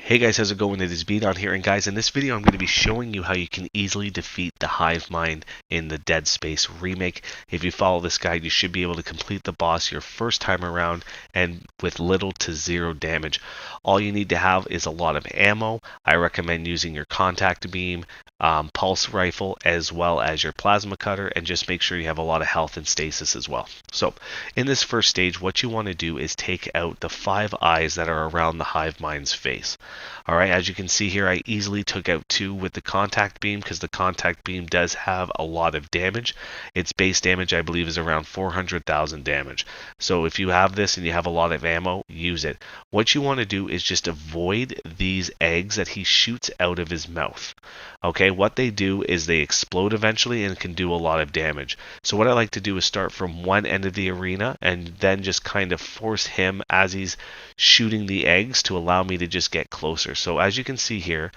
Hey guys, how's it going? It is Beat on here, and guys, in this video I'm going to be showing you how you can easily defeat the Hive Mind in the Dead Space Remake. If you follow this guide, you should be able to complete the boss your first time around and with little to zero damage. All you need to have is a lot of ammo. I recommend using your contact beam, pulse rifle, as well as your plasma cutter, and just make sure you have a lot of health and stasis as well. So, in this first stage, what you want to do is take out the 5 eyes that are around the Hive Mind's face. Alright, as you can see here, I easily took out 2 with the contact beam because the contact beam does have a lot of damage. Its base damage, I believe, is around 400,000 damage. So if you have this and you have a lot of ammo, use it. What you want to do is just avoid these eggs that he shoots out of his mouth. Okay, what they do is they explode eventually and can do a lot of damage. So what I like to do is start from one end of the arena and then just kind of force him as he's shooting the eggs to allow me to just get closer. So as you can see here,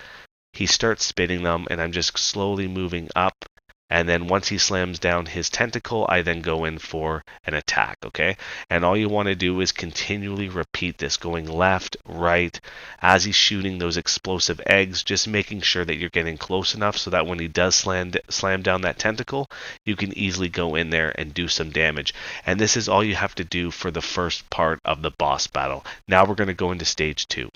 he starts spitting them and I'm just slowly moving up. And then once he slams down his tentacle, I then go in for an attack, okay? And all you want to do is continually repeat this, going left, right, as he's shooting those explosive eggs, just making sure that you're getting close enough so that when he does slam down that tentacle, you can easily go in there and do some damage. And this is all you have to do for the first part of the boss battle. Now we're going to go into stage 2.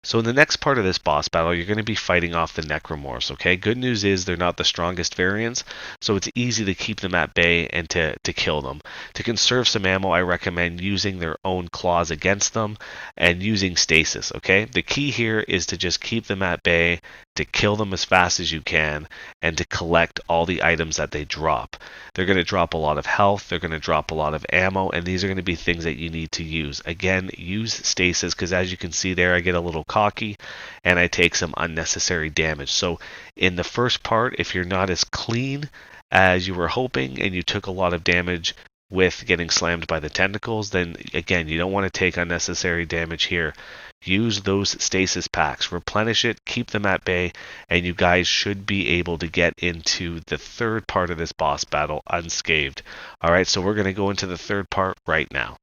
So in the next part of this boss battle, you're going to be fighting off the Necromorphs, okay? Good news is they're not the strongest variants, so it's easy to keep them at bay and to kill them. To conserve some ammo, I recommend using their own claws against them and using stasis, okay? The key here is to just keep them at bay, to kill them as fast as you can, and to collect all the items that they drop. They're going to drop a lot of health, they're going to drop a lot of ammo, and these are going to be things that you need to use. Again, use stasis, because as you can see there, I get a little cocky and I take some unnecessary damage. So in the first part, if you're not as clean as you were hoping and you took a lot of damage with getting slammed by the tentacles, then again, you don't want to take unnecessary damage here. Use those stasis packs, replenish it, keep them at bay, and you guys should be able to get into the third part of this boss battle unscathed. Alright, so we're going to go into the third part right now.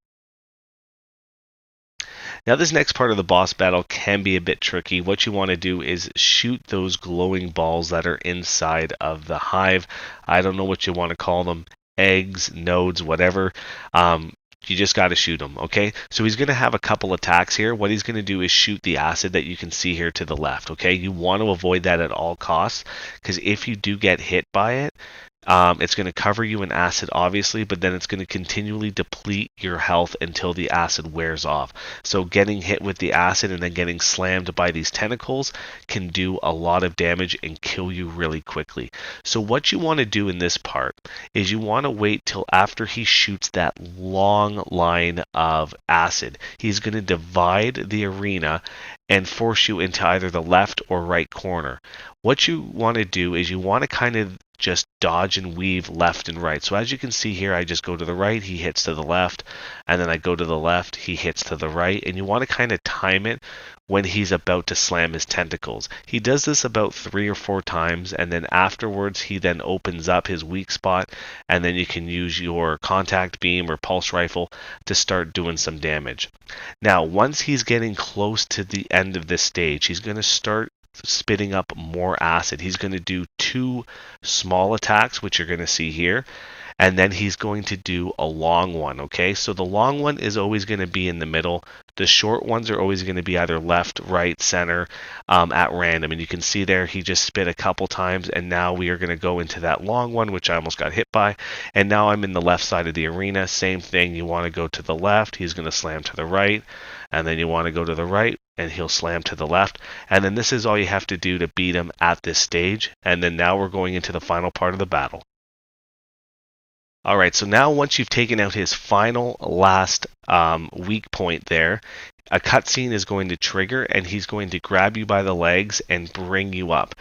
Now this next part of the boss battle can be a bit tricky. What you want to do is shoot those glowing balls that are inside of the hive. I don't know what you want to call them, eggs, nodes, whatever. You just got to shoot him, okay? So he's going to have a couple attacks here. What he's going to do is shoot the acid that you can see here to the left, okay? You want to avoid that at all costs, because if you do get hit by it, it's going to cover you in acid, obviously, but then it's going to continually deplete your health until the acid wears off. So getting hit with the acid and then getting slammed by these tentacles can do a lot of damage and kill you really quickly. So what you want to do in this part is you want to wait till after he shoots that long line of acid. He's going to divide the arena and force you into either the left or right corner. What you want to do is you want to kind of just dodge and weave left and right. So as you can see here, I just go to the right, he hits to the left, and then I go to the left, he hits to the right, and you want to kind of time it when he's about to slam his tentacles. He does this about 3 or 4 times, and then afterwards he then opens up his weak spot, and then you can use your contact beam or pulse rifle to start doing some damage. Now, once he's getting close to the end of this stage, he's going to start spitting up more acid. He's going to do 2 small attacks, which you're going to see here, and then he's going to do a long one, okay? So the long one is always going to be in the middle. The short ones are always going to be either left, right, center, at random. And you can see there, he just spit a couple times, and now we are going to go into that long one, which I almost got hit by. And now I'm in the left side of the arena. Same thing, you want to go to the left, he's going to slam to the right, and then you want to go to the right, and he'll slam to the left. And then this is all you have to do to beat him at this stage. And then now we're going into the final part of the battle. Alright, so now once you've taken out his final last weak point there, a cutscene is going to trigger and he's going to grab you by the legs and bring you up.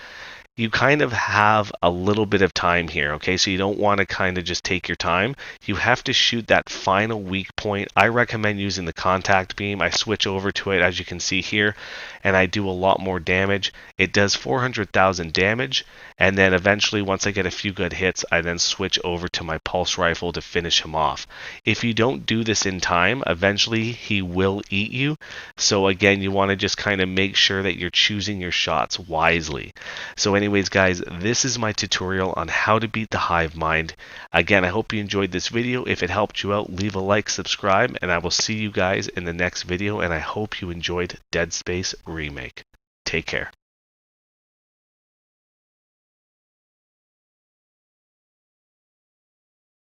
you kind of have a little bit of time here, okay? So you don't want to kind of just take your time. You have to shoot that final weak point. I recommend using the contact beam. I switch over to it, as you can see here, and I do a lot more damage. It does 400,000 damage, and then eventually, once I get a few good hits, I then switch over to my pulse rifle to finish him off. If you don't do this in time, eventually he will eat you. So again, you want to just kind of make sure that you're choosing your shots wisely. So anyways, guys, this is my tutorial on how to beat the hive mind. Again, I hope you enjoyed this video. If it helped you out, leave a like, subscribe, and I will see you guys in the next video, and I hope you enjoyed Dead Space Remake. Take care.